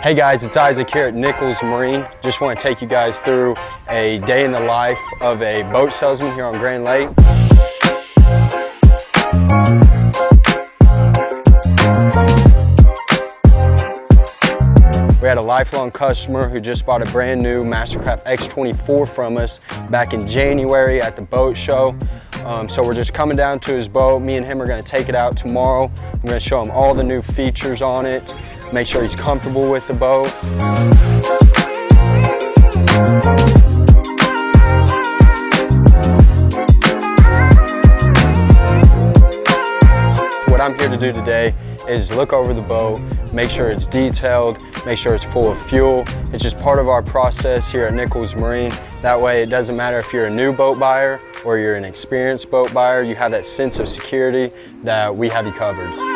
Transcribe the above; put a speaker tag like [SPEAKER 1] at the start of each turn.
[SPEAKER 1] Hey guys, it's Isaac here at Nichols Marine. Just want to take you guys through a day in the life of a boat salesman here on Grand Lake. We had a lifelong customer who just bought a brand new MasterCraft X24 from us back in January at the boat show. So we're just coming down to his boat. Me and him are going to take it out tomorrow. I'm going to show him all the new features on it, make sure he's comfortable with the boat. What I'm here to do today is look over the boat, make sure it's detailed, make sure it's full of fuel. It's just part of our process here at Nichols Marine. That way it doesn't matter if you're a new boat buyer or you're an experienced boat buyer, you have that sense of security that we have you covered.